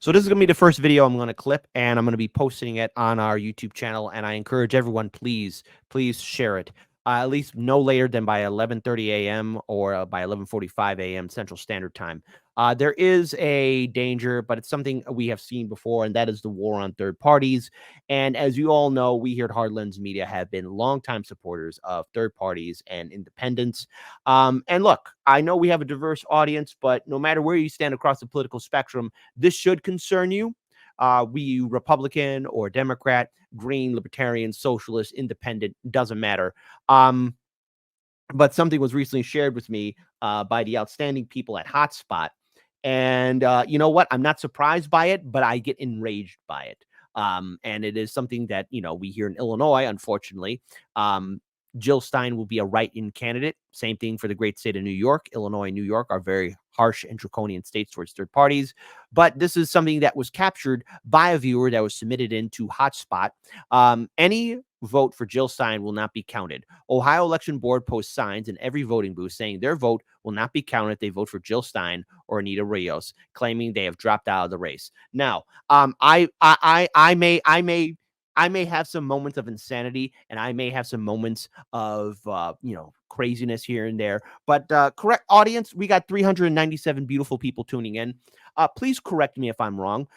So this is going to be the first video I'm going to clip, and I'm going to be posting it on our YouTube channel. And I encourage everyone, please share it. At least no later than by 11:30 a.m. or by 11:45 a.m. Central Standard Time. There is a danger, but it's something we have seen before, and that is the war on third parties. And as you all know, we here at Hard Lens Media have been longtime supporters of third parties and independents. And look, I know we have a diverse audience, but no matter where you stand across the political spectrum, this should concern you. We Republican or Democrat, Green, Libertarian, Socialist, Independent, doesn't matter. But something was recently shared with me by the outstanding people at Hotspot. And you know what? I'm not surprised by it, but I get enraged by it. And it is something that, we here in Illinois, unfortunately. Jill Stein will be a write-in candidate. Same thing for the great state of New York. Illinois and New York are very harsh and draconian states towards third parties. But this is something that was captured by a viewer that was submitted into Hotspot. Any vote for Jill Stein will not be counted. Ohio Election Board posts signs in every voting booth saying their vote will not be counted if they vote for Jill Stein or Anita Rios, claiming they have dropped out of the race. Now, I may have some moments of insanity, and I may have some moments of, craziness here and there. But correct audience, we got 397 beautiful people tuning in. Please correct me if I'm wrong.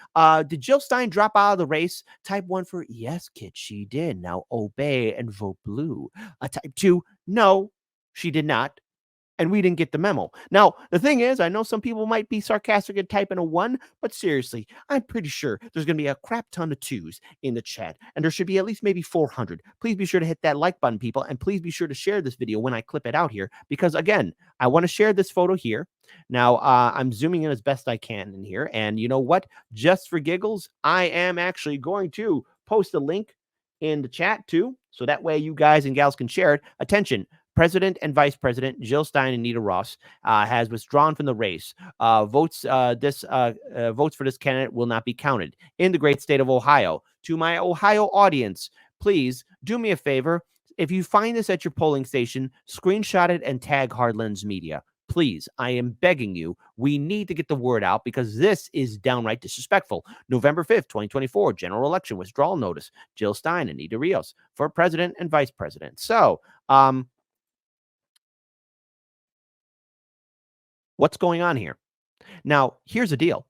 Did Jill Stein drop out of the race? Type 1 for yes, kid, she did. Now obey and vote blue. Type 2, no, she did not. And we didn't get the memo. Now, the thing is, I know some people might be sarcastic and typing a 1, but seriously, I'm pretty sure there's going to be a crap ton of 2s in the chat, and there should be at least maybe 400. Please be sure to hit that like button, people, and please be sure to share this video when I clip it out here, because, again, I want to share this photo here. Now, I'm zooming in as best I can in here, and you know what? Just for giggles, I am actually going to post a link in the chat, too, so that way you guys and gals can share it. Attention. President and Vice President Jill Stein and Anita Ross has withdrawn from the race. Votes for this candidate will not be counted in the great state of Ohio. To my Ohio audience, please do me a favor. If you find this at your polling station, screenshot it and tag Hard Lens Media. Please, I am begging you. We need to get the word out because this is downright disrespectful. November 5th, 2024, general election withdrawal notice. Jill Stein and Anita Rios for president and vice president. So, what's going on here? Now, here's the deal.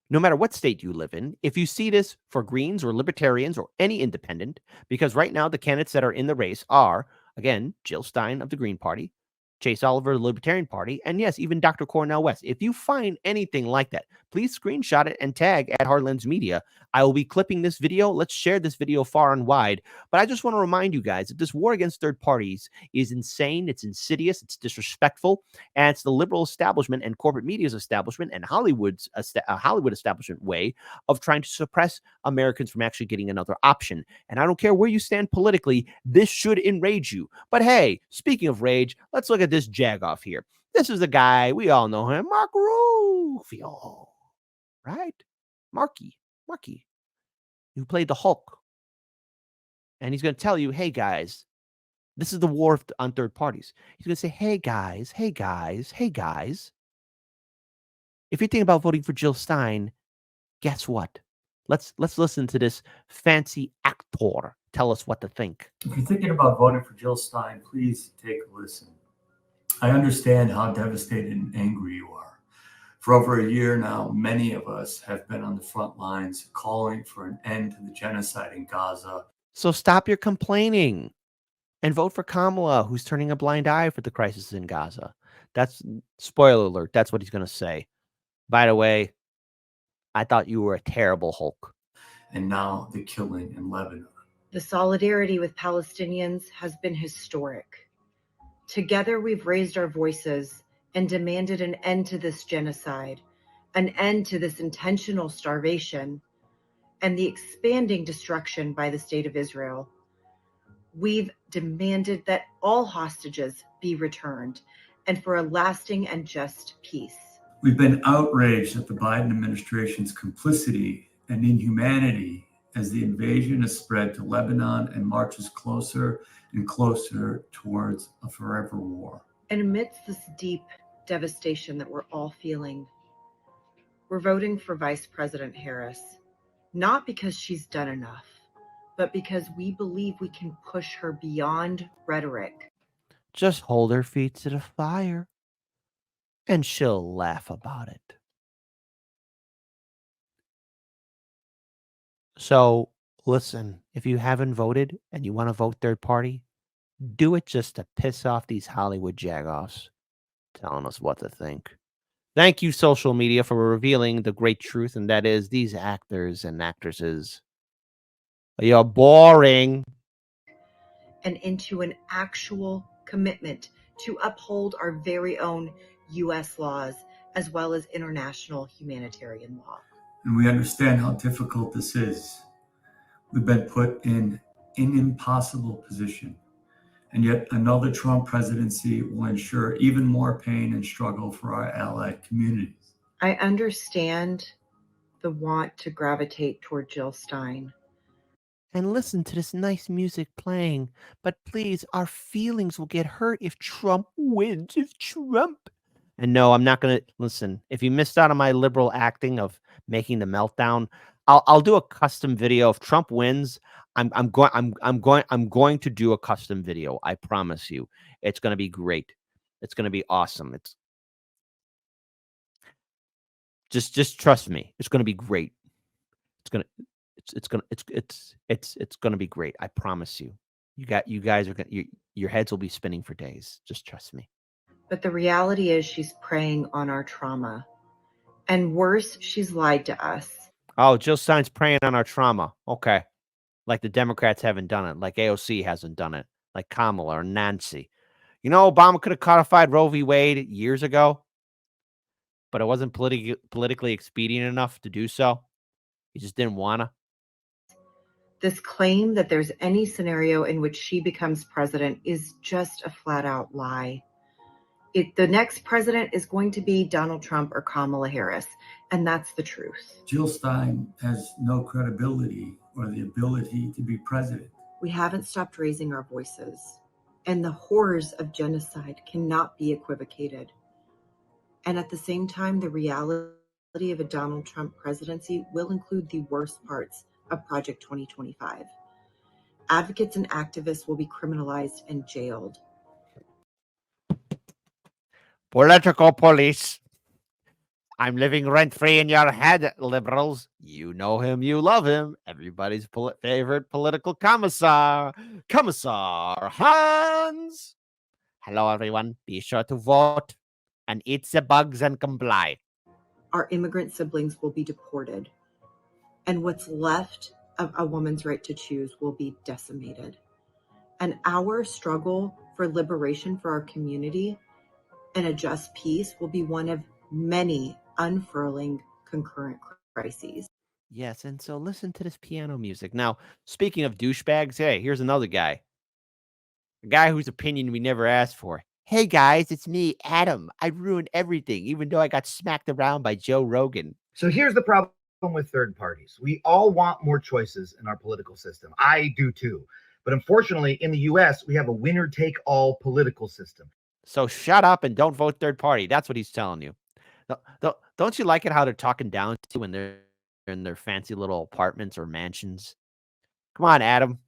No matter what state you live in, if you see this for Greens or Libertarians or any independent, because right now the candidates that are in the race are, again, Jill Stein of the Green Party, Chase Oliver, the Libertarian Party, and yes, even Dr. Cornel West. If you find anything like that, please screenshot it and tag at Hard Lens Media. I will be clipping this video. Let's share this video far and wide. But I just want to remind you guys that this war against third parties is insane. It's insidious. It's disrespectful. And it's the liberal establishment and corporate media's establishment and Hollywood establishment way of trying to suppress Americans from actually getting another option. And I don't care where you stand politically, this should enrage you. But hey, speaking of rage, let's look at this jagoff here. This is the guy, we all know him, Mark Rufio, right? Marky, who played the Hulk. And he's going to tell you, hey, guys, this is the war on third parties. He's going to say, hey, guys. If you're thinking about voting for Jill Stein, guess what? Let's listen to this fancy actor tell us what to think. If you're thinking about voting for Jill Stein, please take a listen. I understand how devastated and angry you are. For over a year now, many of us have been on the front lines calling for an end to the genocide in Gaza. So stop your complaining and vote for Kamala, who's turning a blind eye for the crisis in Gaza. That's, spoiler alert, that's what he's going to say. By the way, I thought you were a terrible Hulk. And now the killing in Lebanon. The solidarity with Palestinians has been historic. Together, we've raised our voices and demanded an end to this genocide, an end to this intentional starvation, and the expanding destruction by the state of Israel. We've demanded that all hostages be returned and for a lasting and just peace. We've been outraged at the Biden administration's complicity and inhumanity as the invasion has spread to Lebanon and marches closer and closer towards a forever war. And amidst this deep devastation that we're all feeling, We're voting for Vice President Harris, not because she's done enough, but because we believe we can push her beyond rhetoric. Just hold her feet to the fire, and she'll laugh about it. So, listen, if you haven't voted and you want to vote third party, do it just to piss off these Hollywood jagoffs telling us what to think. Thank you, social media, for revealing the great truth, and that is these actors and actresses. You're boring. And into an actual commitment to uphold our very own U.S. laws as well as international humanitarian law. And we understand how difficult this is. We've been put in an impossible position. And yet another Trump presidency will ensure even more pain and struggle for our allied communities. I understand the want to gravitate toward Jill Stein. And listen to this nice music playing. But please, our feelings will get hurt if Trump wins. If Trump. And no, I'm not going to listen. If you missed out on my liberal acting of making the meltdown, I'll do a custom video. If Trump wins, I'm going to do a custom video. I promise you. It's going to be great. It's going to be awesome. It's just trust me. It's going to be great. It's going to be great. I promise you. You guys are going your heads will be spinning for days. Just trust me. But the reality is she's preying on our trauma. And worse, she's lied to us. Oh, Jill Stein's preying on our trauma. Okay. Like the Democrats haven't done it. Like AOC hasn't done it. Like Kamala or Nancy. You know, Obama could have codified Roe v. Wade years ago, but it wasn't politically expedient enough to do so. He just didn't want to. This claim that there's any scenario in which she becomes president is just a flat out lie. The next president is going to be Donald Trump or Kamala Harris, and that's the truth. Jill Stein has no credibility or the ability to be president. We haven't stopped raising our voices, and the horrors of genocide cannot be equivocated. And at the same time, the reality of a Donald Trump presidency will include the worst parts of Project 2025. Advocates and activists will be criminalized and jailed. Political police. I'm living rent-free in your head, liberals. You know him, you love him. Everybody's favorite political commissar, Commissar Hans. Hello, everyone. Be sure to vote and eat the bugs and comply. Our immigrant siblings will be deported, and what's left of a woman's right to choose will be decimated. And our struggle for liberation for our community and a just peace will be one of many unfurling concurrent crises. Yes, and so listen to this piano music. Now, speaking of douchebags, hey, here's another guy. A guy whose opinion we never asked for. Hey, guys, it's me, Adam. I ruined everything, even though I got smacked around by Joe Rogan. So here's the problem with third parties. We all want more choices in our political system. I do too. But unfortunately, in the U.S., we have a winner-take-all political system. So shut up and don't vote third party. That's what he's telling you. Don't you like it how they're talking down to you when they're in their fancy little apartments or mansions? Come on, Adam.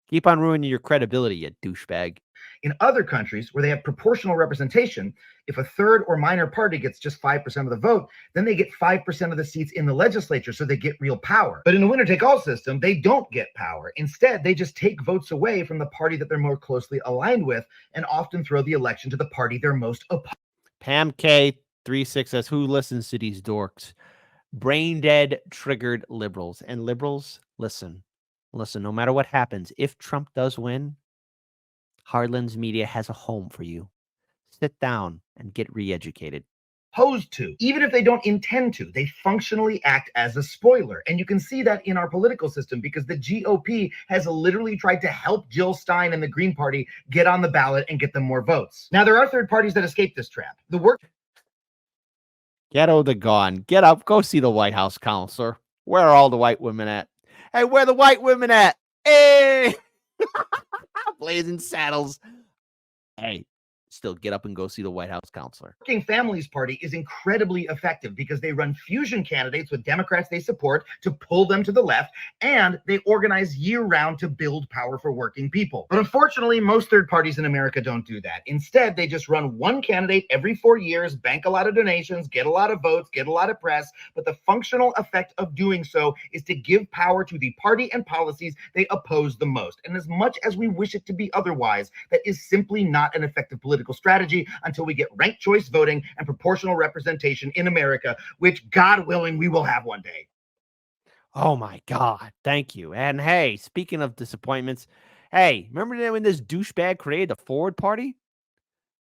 Keep on ruining your credibility, you douchebag. In other countries where they have proportional representation, if a third or minor party gets just 5% of the vote, then they get 5% of the seats in the legislature, so they get real power. But in a winner-take-all system, they don't get power. Instead, they just take votes away from the party that they're more closely aligned with and often throw the election to the party they're most opposed. Pam K36 says, who listens to these dorks? Brain dead, triggered liberals. And liberals, listen, no matter what happens, if Trump does win, Hardlands Media has a home for you. Sit down and get re-educated. Opposed to, even if they don't intend to, they functionally act as a spoiler. And you can see that in our political system because the GOP has literally tried to help Jill Stein and the Green Party get on the ballot and get them more votes. Now, there are third parties that escape this trap. Ghetto the gone. Get up. Go see the White House counselor. Where are all the white women at? Hey, where are the white women at? Hey! Blazing saddles. Hey, still get up and go see the White House counselor. Working Families Party is incredibly effective because they run fusion candidates with Democrats they support to pull them to the left, and they organize year-round to build power for working people. But unfortunately, most third parties in America don't do that. Instead, they just run one candidate every 4 years, bank a lot of donations, get a lot of votes, get a lot of press, but the functional effect of doing so is to give power to the party and policies they oppose the most. And as much as we wish it to be otherwise, that is simply not an effective political strategy until we get ranked choice voting and proportional representation in America, which, God willing, we will have one day. Oh my God. Thank you. And hey, speaking of disappointments, hey, remember when this douchebag created the Forward Party?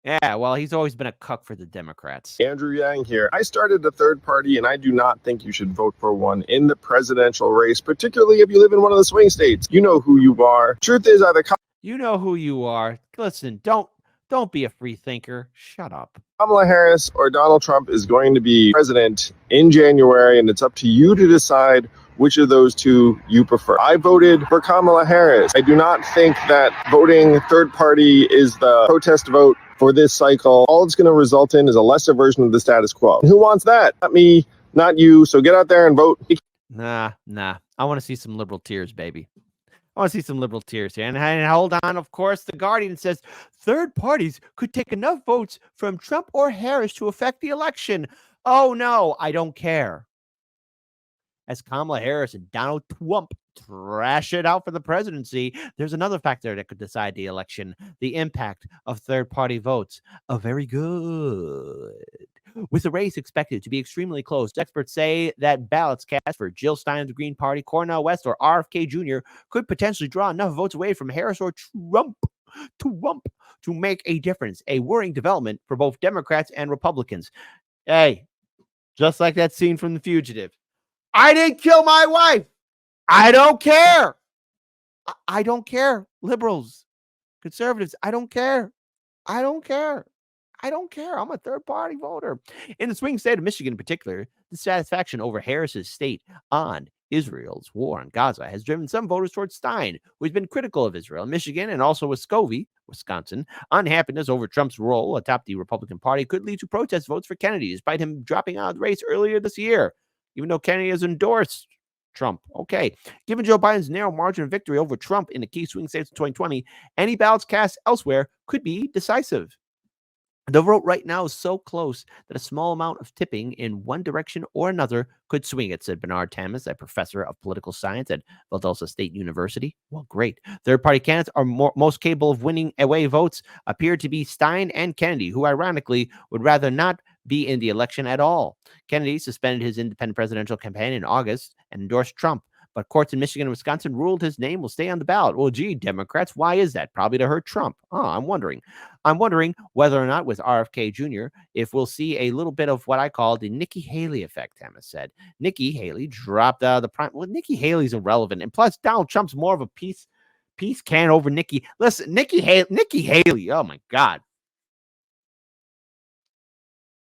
Yeah, well, he's always been a cuck for the Democrats. Andrew Yang here. I started a third party, and I do not think you should vote for one in the presidential race, particularly if you live in one of the swing states. You know who you are. Truth is, either you know who you are. Listen, don't be a free thinker. Shut up. Kamala Harris or Donald Trump is going to be president in January, and it's up to you to decide which of those two you prefer. I voted for Kamala Harris. I do not think that voting third party is the protest vote for this cycle. All it's going to result in is a lesser version of the status quo. Who wants that? Not me, not you. So get out there and vote. Nah. I want to see some liberal tears, baby. I want to see some liberal tears here. And hold on, of course, The Guardian says third parties could take enough votes from Trump or Harris to affect the election. Oh, no, I don't care. As Kamala Harris and Donald Trump trash it out for the presidency, there's another factor that could decide the election: the impact of third-party votes. Very good. With the race expected to be extremely close, experts say that ballots cast for Jill Stein's Green Party, Cornel West, or RFK Jr. could potentially draw enough votes away from Harris or Trump to make a difference, a worrying development for both Democrats and Republicans. Hey, just like that scene from The Fugitive. I didn't kill my wife. I don't care. I don't care. Liberals, conservatives, I don't care. I don't care. I'm a third-party voter. In the swing state of Michigan in particular, the dissatisfaction over Harris's state on Israel's war on Gaza has driven some voters towards Stein, who has been critical of Israel in Michigan, and also Muskogee, Wisconsin. Unhappiness over Trump's role atop the Republican Party could lead to protest votes for Kennedy, despite him dropping out of the race earlier this year, even though Kennedy has endorsed Trump. Okay. Given Joe Biden's narrow margin of victory over Trump in the key swing states in 2020, any ballots cast elsewhere could be decisive. The vote right now is so close that a small amount of tipping in one direction or another could swing it, said Bernard Tamas, a professor of political science at Valdosta State University. Well, great. Third-party candidates are most capable of winning away votes appear to be Stein and Kennedy, who ironically would rather not be in the election at all. Kennedy suspended his independent presidential campaign in August and endorsed Trump, but courts in Michigan and Wisconsin ruled his name will stay on the ballot. Well, gee, Democrats, why is that? Probably to hurt Trump. I'm wondering whether or not with RFK Jr., if we'll see a little bit of what I call the Nikki Haley effect, Emma said. Nikki Haley dropped out of the prime. Well, Nikki Haley's irrelevant. And plus, Donald Trump's more of a peace can over Nikki. Listen, Nikki Haley, oh my God.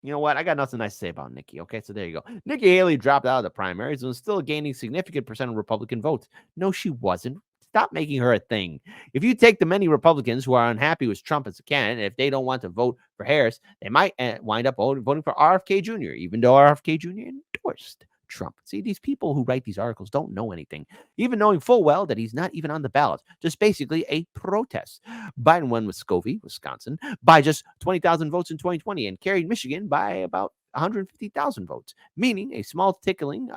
You know what? I got nothing nice to say about Nikki. Okay, so there you go. Nikki Haley dropped out of the primaries and was still gaining significant percent of Republican votes. No, she wasn't. Stop making her a thing. If you take the many Republicans who are unhappy with Trump as a candidate, if they don't want to vote for Harris, they might wind up voting for RFK Jr., even though RFK Jr. endorsed Trump. See, these people who write these articles don't know anything, even knowing full well that he's not even on the ballot, just basically a protest. Biden won Muskogee, Wisconsin, by just 20,000 votes in 2020 and carried Michigan by about 150,000 votes, meaning a small trickling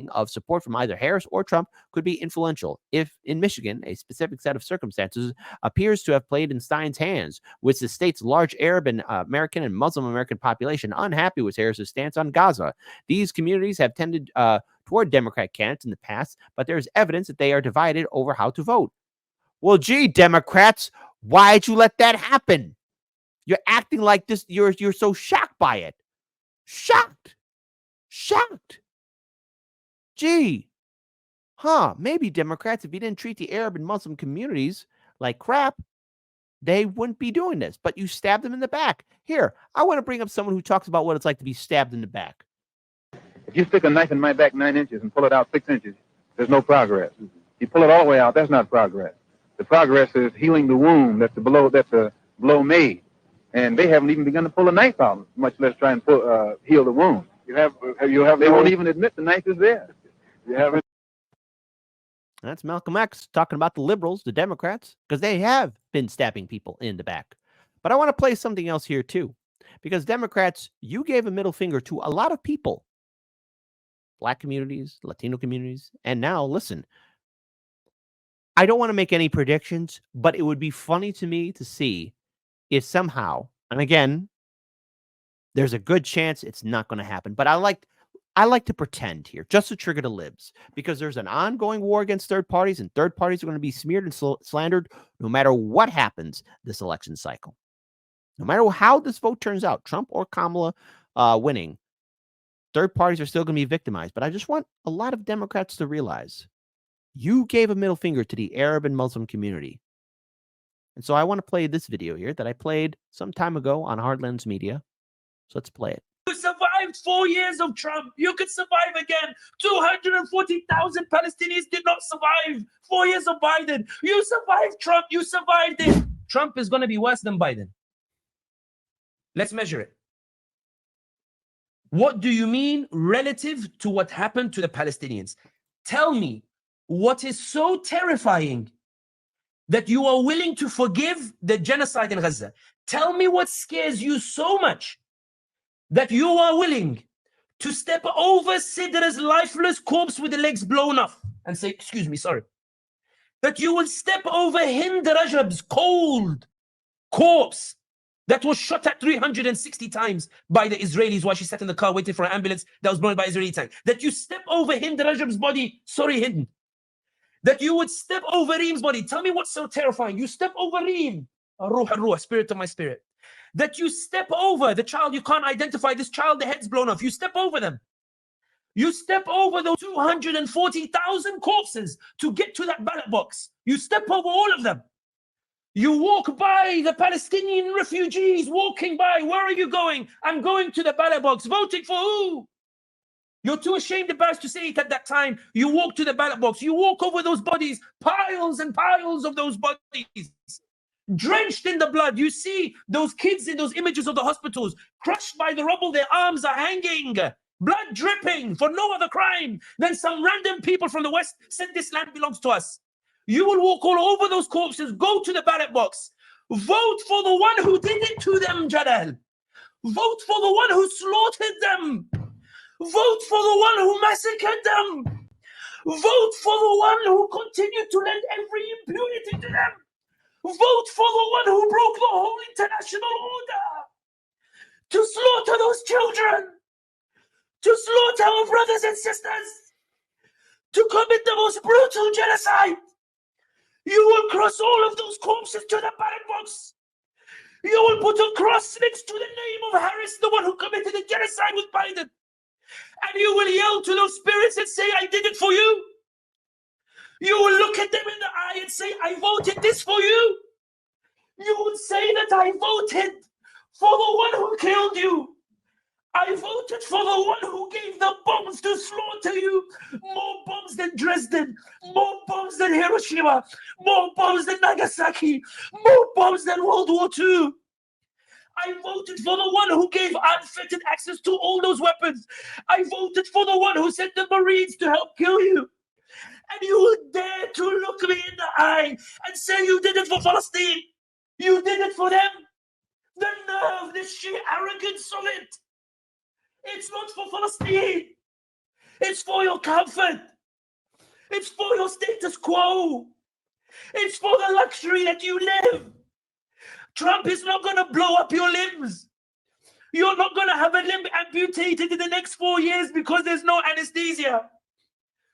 of support from either Harris or Trump could be influential if, in Michigan, a specific set of circumstances appears to have played in Stein's hands, with the state's large Arab and American and Muslim American population unhappy with Harris's stance on Gaza. These communities have tended toward Democrat candidates in the past, but there's evidence that they are divided over how to vote. Well, gee, Democrats, why'd you let that happen? You're acting like this. You're so shocked by it. Shocked. Gee. Maybe Democrats, if you didn't treat the Arab and Muslim communities like crap, they wouldn't be doing this. But you stabbed them in the back. Here, I want to bring up someone who talks about what it's like to be stabbed in the back. If you stick a knife in my back 9 inches and pull it out 6 inches, there's no progress. You pull it all the way out, that's not progress. The progress is healing the wound that's a blow made. And they haven't even begun to pull a knife out, much less try and heal the wound. They won't even admit the knife is there. You haven't. That's Malcolm X talking about the liberals, the Democrats, because they have been stabbing people in the back. But I want to play something else here too, because Democrats, you gave a middle finger to a lot of people, Black communities, Latino communities, and now listen, I don't want to make any predictions, but it would be funny to me to see if somehow, and again, there's a good chance it's not going to happen, but I like to pretend here just to trigger the libs, because there's an ongoing war against third parties, and third parties are going to be smeared and slandered no matter what happens this election cycle. No matter how this vote turns out, Trump or Kamala winning, third parties are still going to be victimized. But I just want a lot of Democrats to realize you gave a middle finger to the Arab and Muslim community. And so I want to play this video here that I played some time ago on Hardlands Media. So let's play it. You survived 4 years of Trump. You could survive again. 240,000 Palestinians did not survive 4 years of Biden. You survived Trump. You survived it. Trump is going to be worse than Biden. Let's measure it. What do you mean relative to what happened to the Palestinians? Tell me what is so terrifying that you are willing to forgive the genocide in Gaza. Tell me what scares you so much that you are willing to step over Sidra's lifeless corpse with the legs blown off and say, excuse me, sorry. That you will step over Hind Rajab's cold corpse that was shot at 360 times by the Israelis while she sat in the car waiting for an ambulance that was blown by Israeli tank. That you step over Hind Rajab's body, sorry Hind. That you would step over Reem's body. Tell me what's so terrifying. You step over Reem, Ruh, spirit of my spirit. That you step over the child, you can't identify this child, the head's blown off. You step over them. You step over those 240,000 corpses to get to that ballot box. You step over all of them. You walk by the Palestinian refugees walking by. Where are you going? I'm going to the ballot box. Voting for who? You're too ashamed, embarrassed to say it at that time. You walk to the ballot box. You walk over those bodies, piles and piles of those bodies, drenched in the blood. You see those kids in those images of the hospitals, crushed by the rubble. Their arms are hanging, blood dripping for no other crime than some random people from the West said this land belongs to us. You will walk all over those corpses, go to the ballot box, vote for the one who did it to them, Jalal. Vote for the one who slaughtered them. Vote for the one who massacred them. Vote for the one who continued to lend every impunity to them. Vote for the one who broke the whole international order. To slaughter those children. To slaughter our brothers and sisters. To commit the most brutal genocide. You will cross all of those corpses to the ballot box. You will put a cross next to the name of Harris, the one who committed the genocide with Biden. And you will yell to those spirits and say, I did it for you. You will look at them in the eye and say, I voted this for you. You would say that I voted for the one who killed you. I voted for the one who gave the bombs to slaughter you. More bombs than Dresden. More bombs than Hiroshima. More bombs than Nagasaki. More bombs than World War II. I voted for the one who gave unfettered access to all those weapons. I voted for the one who sent the Marines to help kill you. And you would dare to look me in the eye and say you did it for Palestine. You did it for them. The nerve, the sheer arrogance of it. It's not for Palestine. It's for your comfort. It's for your status quo. It's for the luxury that you live. Trump is not going to blow up your limbs. You're not going to have a limb amputated in the next 4 years because there's no anesthesia.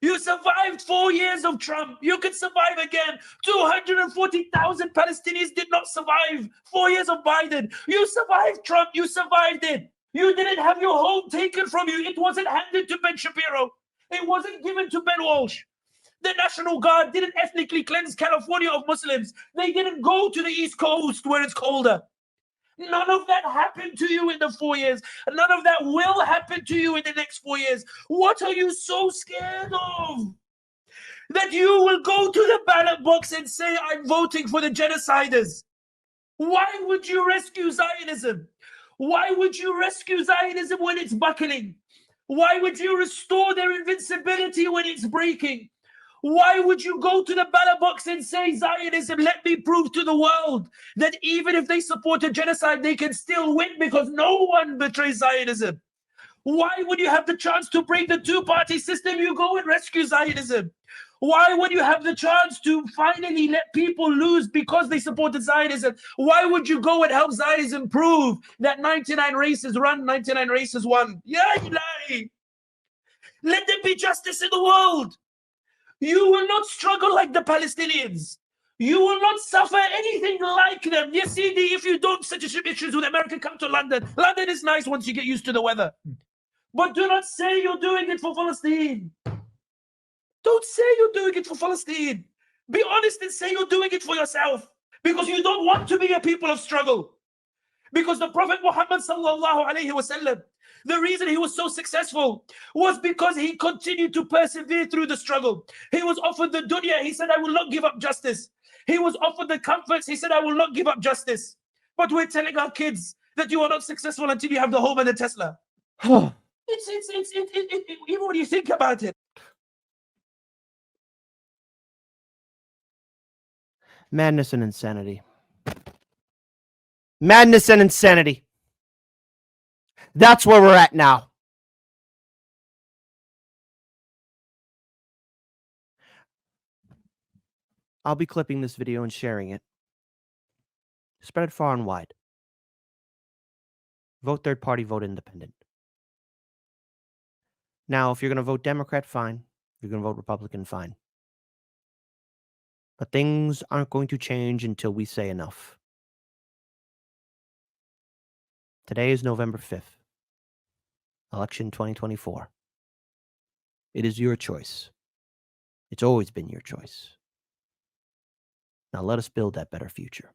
You survived 4 years of Trump. You can survive again. 240,000 Palestinians did not survive 4 years of Biden. You survived Trump. You survived it. You didn't have your home taken from you. It wasn't handed to Ben Shapiro. It wasn't given to Ben Walsh. The National Guard didn't ethnically cleanse California of Muslims. They didn't go to the East Coast where it's colder. None of that happened to you in the 4 years. None of that will happen to you in the next 4 years. What are you so scared of? That you will go to the ballot box and say, I'm voting for the genociders. Why would you rescue Zionism? Why would you rescue Zionism when it's buckling? Why would you restore their invincibility when it's breaking? Why would you go to the ballot box and say, Zionism, let me prove to the world that even if they support a genocide, they can still win because no one betrays Zionism? Why would you have the chance to break the two-party system, you go and rescue Zionism? Why would you have the chance to finally let people lose because they supported Zionism? Why would you go and help Zionism prove that 99 races run, 99 races won? Yeah, Ilahi. Let there be justice in the world. You will not struggle like the Palestinians. You will not suffer anything like them. Yes, Sidi, if you don't such issues with America, come to London. London is nice once you get used to the weather. But do not say you're doing it for Palestine. Don't say you're doing it for Palestine. Be honest and say you're doing it for yourself. Because you don't want to be a people of struggle. Because the Prophet Muhammad sallallahu alayhi wasallam, the reason he was so successful was because he continued to persevere through the struggle. He was offered the dunya. He said, I will not give up justice. He was offered the comforts. He said, I will not give up justice. But we're telling our kids that you are not successful until you have the home and the Tesla. Even when you think about it. Madness and insanity. Madness and insanity. That's where we're at now. I'll be clipping this video and sharing it. Spread it far and wide. Vote third party, vote independent. Now, if you're going to vote Democrat, fine. If you're going to vote Republican, fine. But things aren't going to change until we say enough. Today is November 5th. Election 2024. It is your choice. It's always been your choice. Now let us build that better future.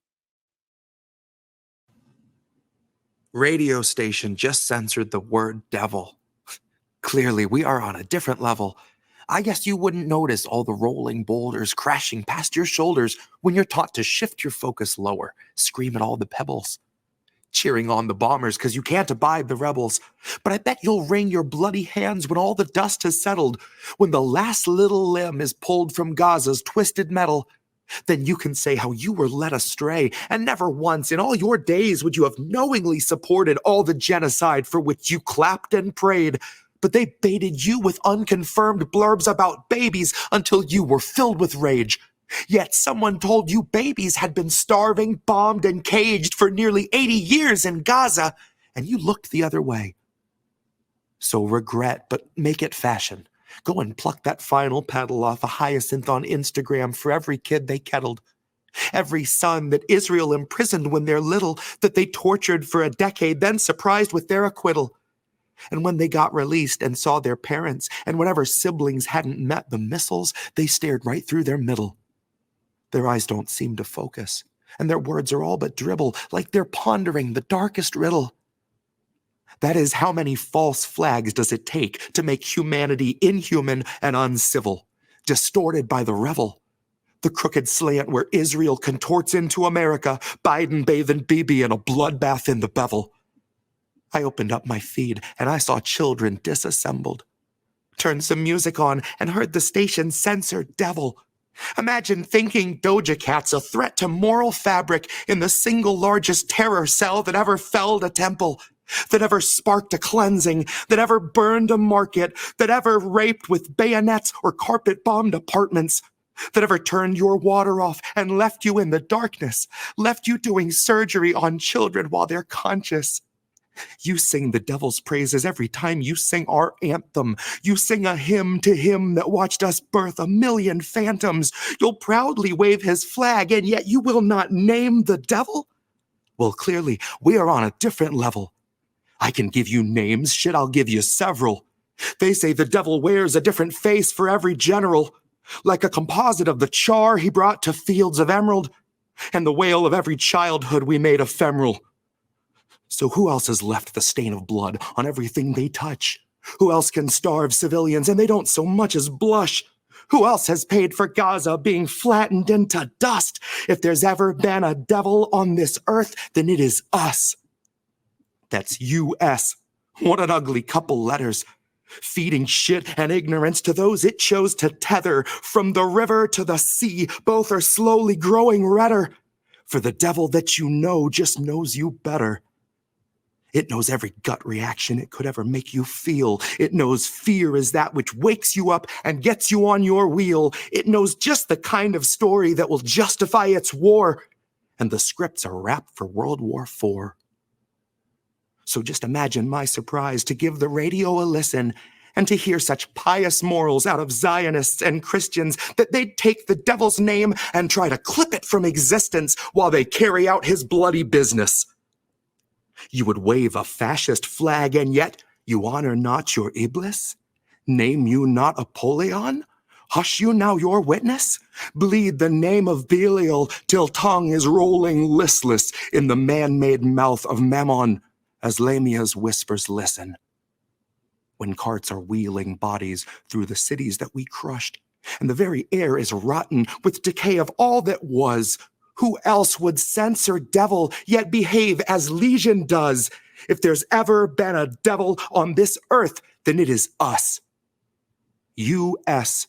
Radio station just censored the word devil. Clearly, we are on a different level. I guess you wouldn't notice all the rolling boulders crashing past your shoulders when you're taught to shift your focus lower, scream at all the pebbles, cheering on the bombers because you can't abide the rebels. But I bet you'll wring your bloody hands when all the dust has settled, when the last little limb is pulled from Gaza's twisted metal. Then you can say how you were led astray, and never once in all your days would you have knowingly supported all the genocide for which you clapped and prayed. But they baited you with unconfirmed blurbs about babies until you were filled with rage. Yet someone told you babies had been starving, bombed, and caged for nearly 80 years in Gaza, and you looked the other way. So regret, but make it fashion. Go and pluck that final petal off a hyacinth on Instagram for every kid they kettled. Every son that Israel imprisoned when they're little, that they tortured for a decade, then surprised with their acquittal. And when they got released and saw their parents and whatever siblings hadn't met the missiles, they stared right through their middle. Their eyes don't seem to focus, and their words are all but dribble, like they're pondering the darkest riddle. That is, how many false flags does it take to make humanity inhuman and uncivil, distorted by the revel? The crooked slant where Israel contorts into America, Biden bathing Bibi in a bloodbath in the bevel. I opened up my feed and I saw children disassembled. Turned some music on and heard the station censor devil. Imagine thinking Doja Cat's a threat to moral fabric in the single largest terror cell that ever felled a temple, that ever sparked a cleansing, that ever burned a market, that ever raped with bayonets or carpet-bombed apartments, that ever turned your water off and left you in the darkness, left you doing surgery on children while they're conscious. You sing the devil's praises every time you sing our anthem. You sing a hymn to him that watched us birth a million phantoms. You'll proudly wave his flag, and yet you will not name the devil? Well, clearly, we are on a different level. I can give you names, shit, I'll give you several. They say the devil wears a different face for every general, like a composite of the char he brought to fields of emerald, and the wail of every childhood we made ephemeral. So who else has left the stain of blood on everything they touch? Who else can starve civilians and they don't so much as blush? Who else has paid for Gaza being flattened into dust? If there's ever been a devil on this earth, then it is us. That's U.S. What an ugly couple letters. Feeding shit and ignorance to those it chose to tether. From the river to the sea, both are slowly growing redder. For the devil that you know just knows you better. It knows every gut reaction it could ever make you feel. It knows fear is that which wakes you up and gets you on your wheel. It knows just the kind of story that will justify its war. And the scripts are wrapped for World War IV. So just imagine my surprise to give the radio a listen and to hear such pious morals out of Zionists and Christians that they'd take the devil's name and try to clip it from existence while they carry out his bloody business. You would wave a fascist flag, and yet you honor not your Iblis? Name you not Apollyon? Hush you now your witness? Bleed the name of Belial till tongue is rolling listless in the man-made mouth of Mammon, as Lamia's whispers listen. When carts are wheeling bodies through the cities that we crushed, and the very air is rotten with decay of all that was, who else would censor devil yet behave as Legion does? If there's ever been a devil on this earth, then it is us. U.S.,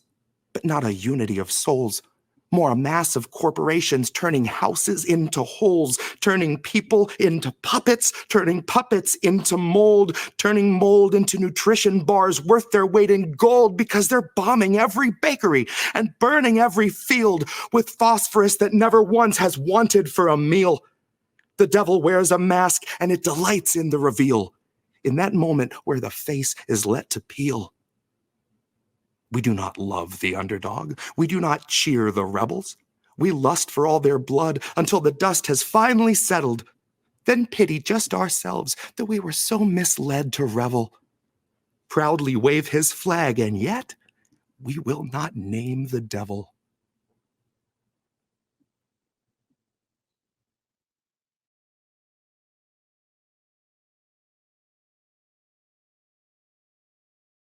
but not a unity of souls. More a mass of corporations turning houses into holes, turning people into puppets, turning puppets into mold, turning mold into nutrition bars worth their weight in gold because they're bombing every bakery and burning every field with phosphorus that never once has wanted for a meal. The devil wears a mask and it delights in the reveal, in that moment where the face is let to peel. We do not love the underdog. We do not cheer the rebels. We lust for all their blood until the dust has finally settled. Then pity just ourselves that we were so misled to revel. Proudly wave his flag, and yet we will not name the devil.